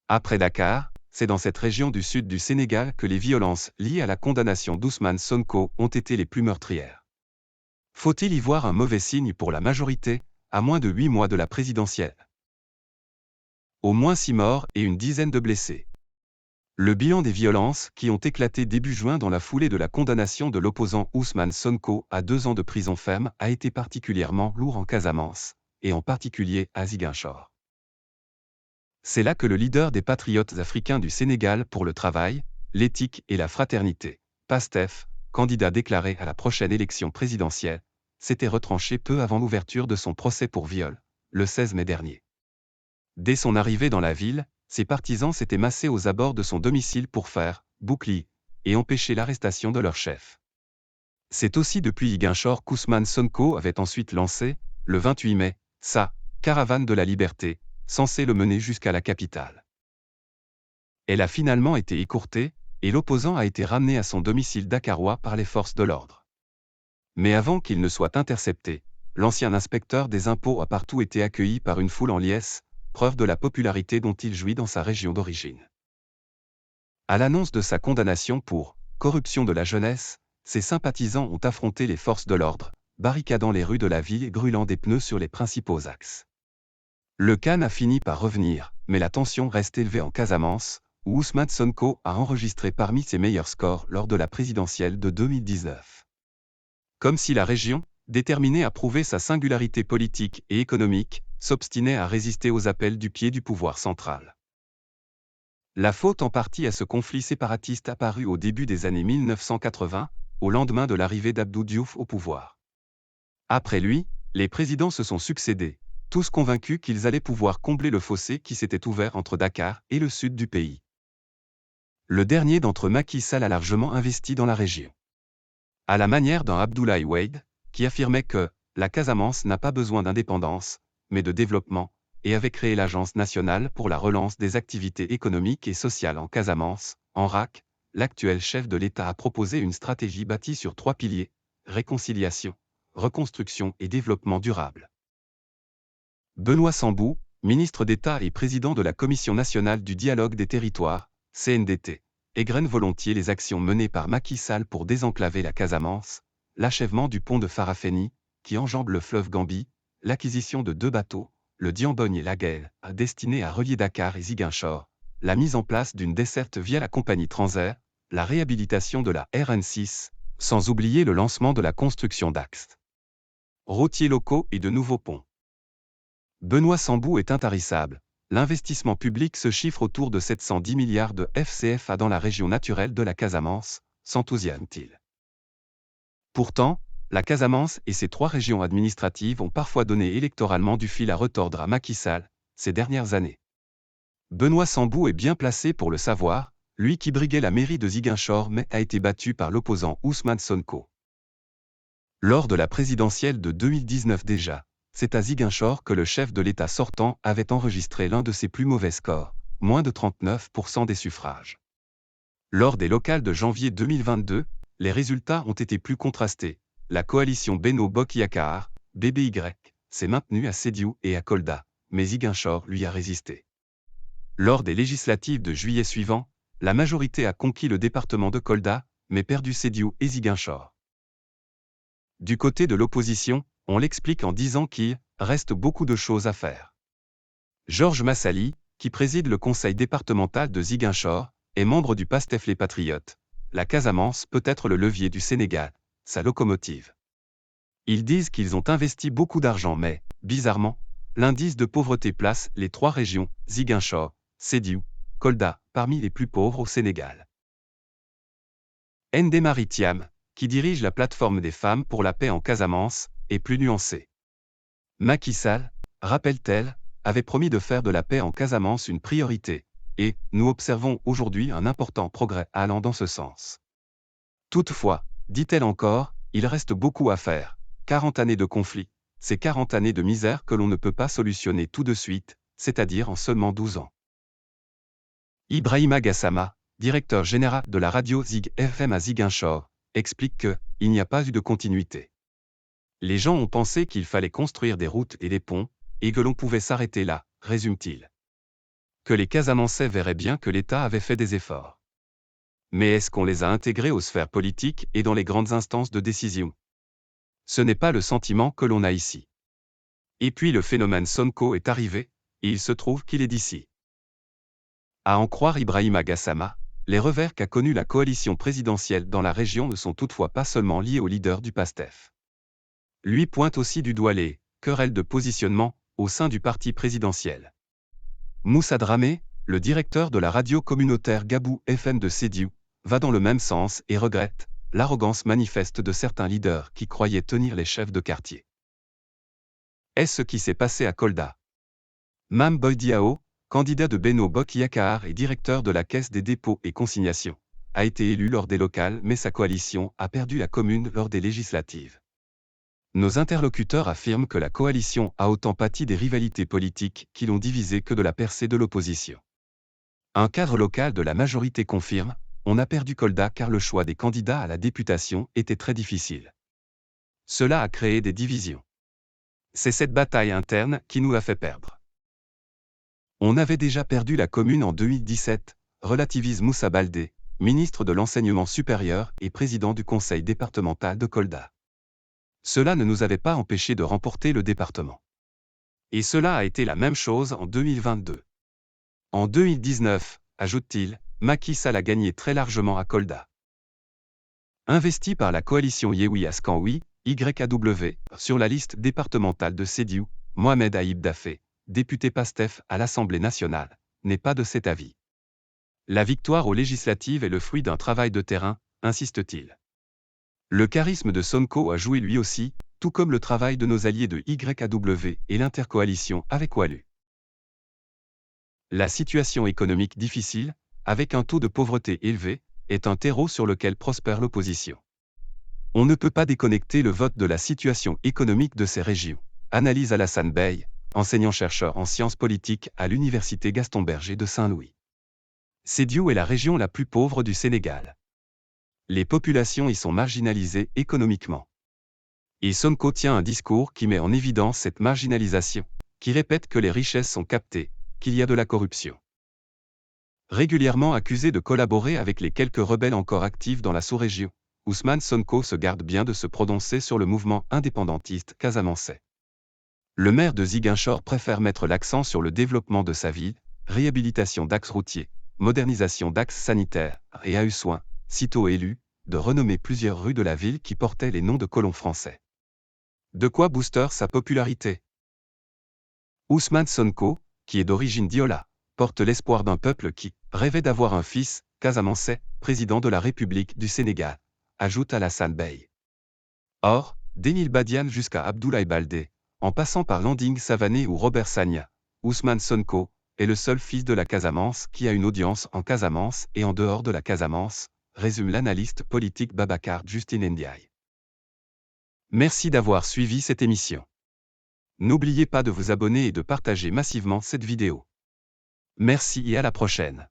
Après Dakar, c'est dans cette région du sud du Sénégal que les violences liées à la condamnation d'Ousmane Sonko ont été les plus meurtrières. Faut-il y voir un mauvais signe pour la majorité, à moins de 8 mois de la présidentielle? Au moins 6 morts et une dizaine de blessés. Le bilan des violences qui ont éclaté début juin dans la foulée de la condamnation de l'opposant Ousmane Sonko à 2 ans de prison ferme a été particulièrement lourd en Casamance, et en particulier à Ziguinchor. C'est là que le leader des patriotes africains du Sénégal pour le travail, l'éthique et la fraternité, PASTEF, candidat déclaré à la prochaine élection présidentielle, s'était retranché peu avant l'ouverture de son procès pour viol, le 16 mai dernier. Dès son arrivée dans la ville, ses partisans s'étaient massés aux abords de son domicile pour faire bouclier et empêcher l'arrestation de leur chef. C'est aussi depuis Ziguinchor qu'Ousmane Sonko avait ensuite lancé, le 28 mai, sa caravane de la liberté, censée le mener jusqu'à la capitale. Elle a finalement été écourtée, et l'opposant a été ramené à son domicile dakarois par les forces de l'ordre. Mais avant qu'il ne soit intercepté, l'ancien inspecteur des impôts a partout été accueilli par une foule en liesse, preuve de la popularité dont il jouit dans sa région d'origine. À l'annonce de sa condamnation pour corruption de la jeunesse, ses sympathisants ont affronté les forces de l'ordre, barricadant les rues de la ville et brûlant des pneus sur les principaux axes. Le calme a fini par revenir, mais la tension reste élevée en Casamance, où Ousmane Sonko a enregistré parmi ses meilleurs scores lors de la présidentielle de 2019. Comme si la région, déterminée à prouver sa singularité politique et économique, s'obstinait à résister aux appels du pied du pouvoir central. La faute en partie à ce conflit séparatiste apparu au début des années 1980, au lendemain de l'arrivée d'Abdou Diouf au pouvoir. Après lui, les présidents se sont succédés, tous convaincus qu'ils allaient pouvoir combler le fossé qui s'était ouvert entre Dakar et le sud du pays. Le dernier d'entre eux, Macky Sall, a largement investi dans la région. À la manière d'un Abdoulaye Wade, qui affirmait que la Casamance n'a pas besoin d'indépendance, mais de développement, et avait créé l'Agence nationale pour la relance des activités économiques et sociales en Casamance, ANRAC, l'actuel chef de l'État a proposé une stratégie bâtie sur 3 piliers, réconciliation, reconstruction et développement durable. Benoît Sambou, ministre d'État et président de la Commission nationale du dialogue des territoires, CNDT, égrène volontiers les actions menées par Macky Sall pour désenclaver la Casamance, l'achèvement du pont de Farafenni, qui enjambe le fleuve Gambie, l'acquisition de 2 bateaux, le Diambogne et l'Aguel, destinés à relier Dakar et Ziguinchor, la mise en place d'une desserte via la compagnie Transair, la réhabilitation de la RN6, sans oublier le lancement de la construction d'axes routiers locaux et de nouveaux ponts. Benoît Sambou est intarissable. L'investissement public se chiffre autour de 710 milliards de FCFA dans la région naturelle de la Casamance, s'enthousiasme-t-il. Pourtant, la Casamance et ses 3 régions administratives ont parfois donné électoralement du fil à retordre à Macky Sall, ces dernières années. Benoît Sambou est bien placé pour le savoir, lui qui briguait la mairie de Ziguinchor mais a été battu par l'opposant Ousmane Sonko. Lors de la présidentielle de 2019 déjà, c'est à Ziguinchor que le chef de l'État sortant avait enregistré l'un de ses plus mauvais scores, moins de 39% des suffrages. Lors des locales de janvier 2022, les résultats ont été plus contrastés. La coalition Benno Bokk Yakaar, BBY, s'est maintenue à Sédhiou et à Kolda, mais Ziguinchor lui a résisté. Lors des législatives de juillet suivant, la majorité a conquis le département de Kolda, mais perdu Sédhiou et Ziguinchor. Du côté de l'opposition, on l'explique en disant qu'il reste beaucoup de choses à faire. Georges Massali, qui préside le conseil départemental de Ziguinchor, est membre du PASTEF Les Patriotes. La Casamance peut être le levier du Sénégal, sa locomotive. Ils disent qu'ils ont investi beaucoup d'argent mais, bizarrement, l'indice de pauvreté place les 3 régions, Ziguinchor, Sédhiou, Kolda, parmi les plus pauvres au Sénégal. Ndé Marie Thiam, qui dirige la plateforme des femmes pour la paix en Casamance, est plus nuancée. Macky Sall, rappelle-t-elle, avait promis de faire de la paix en Casamance une priorité, et nous observons aujourd'hui un important progrès allant dans ce sens. Toutefois, dit-elle encore, il reste beaucoup à faire. 40 années de conflit, c'est 40 années de misère que l'on ne peut pas solutionner tout de suite, c'est-à-dire en seulement 12 ans. Ibrahima Gassama, directeur général de la radio Zig FM à Ziguinchor, explique qu'il n'y a pas eu de continuité. Les gens ont pensé qu'il fallait construire des routes et des ponts, et que l'on pouvait s'arrêter là, résume-t-il. que les Casamançais verraient bien que l'État avait fait des efforts. Mais est-ce qu'on les a intégrés aux sphères politiques et dans les grandes instances de décision? Ce n'est pas le sentiment que l'on a ici. Et puis le phénomène Sonko est arrivé, et il se trouve qu'il est d'ici. À en croire Ibrahima Gassama, les revers qu'a connus la coalition présidentielle dans la région ne sont toutefois pas seulement liés au leader du PASTEF. Lui pointe aussi du doigt les querelles de positionnement au sein du parti présidentiel. Moussa Dramé, le directeur de la radio communautaire Gabou FM de Sédhiou, va dans le même sens et regrette l'arrogance manifeste de certains leaders qui croyaient tenir les chefs de quartier. Est-ce ce qui s'est passé à Kolda? Mame Boye Diao, candidat de Benno Bokk Yakaar et directeur de la Caisse des dépôts et consignations, a été élu lors des locales mais sa coalition a perdu la commune lors des législatives. Nos interlocuteurs affirment que la coalition a autant pâti des rivalités politiques qui l'ont divisée que de la percée de l'opposition. Un cadre local de la majorité confirme, on a perdu Kolda car le choix des candidats à la députation était très difficile. Cela a créé des divisions. C'est cette bataille interne qui nous a fait perdre. On avait déjà perdu la commune en 2017, relativise Moussa Baldé, ministre de l'Enseignement supérieur et président du conseil départemental de Kolda. Cela ne nous avait pas empêché de remporter le département. Et cela a été la même chose en 2022. En 2019, ajoute-t-il, Macky Sall a gagné très largement à Kolda. Investi par la coalition Yewwi Askan Wi, YAW, sur la liste départementale de Sédhiou, Mohamed Ayib Daffé, député PASTEF à l'Assemblée nationale, n'est pas de cet avis. La victoire aux législatives est le fruit d'un travail de terrain, insiste-t-il. Le charisme de Sonko a joué lui aussi, tout comme le travail de nos alliés de YAW et l'intercoalition avec Wallu. La situation économique difficile, avec un taux de pauvreté élevé, est un terreau sur lequel prospère l'opposition. On ne peut pas déconnecter le vote de la situation économique de ces régions, analyse Alassane Bey, enseignant-chercheur en sciences politiques à l'Université Gaston Berger de Saint-Louis. Sédhiou est la région la plus pauvre du Sénégal. Les populations y sont marginalisées économiquement. Et Sonko tient un discours qui met en évidence cette marginalisation, qui répète que les richesses sont captées, qu'il y a de la corruption. Régulièrement accusé de collaborer avec les quelques rebelles encore actifs dans la sous-région, Ousmane Sonko se garde bien de se prononcer sur le mouvement indépendantiste casamançais. Le maire de Ziguinchor préfère mettre l'accent sur le développement de sa ville, réhabilitation d'axes routiers, modernisation d'axes sanitaires, et a eu soin, sitôt élu, de renommer plusieurs rues de la ville qui portaient les noms de colons français. De quoi booster sa popularité? Ousmane Sonko, qui est d'origine diola, porte l'espoir d'un peuple qui rêvait d'avoir un fils, casamançais, président de la République du Sénégal, ajoute Alassane Bey. Or, d'Émile Badiane jusqu'à Abdoulaye Baldé, en passant par Landing Savané ou Robert Sagna, Ousmane Sonko est le seul fils de la Casamance qui a une audience en Casamance et en dehors de la Casamance, résume l'analyste politique Babacar Justin Ndiaye. Merci d'avoir suivi cette émission. N'oubliez pas de vous abonner et de partager massivement cette vidéo. Merci et à la prochaine.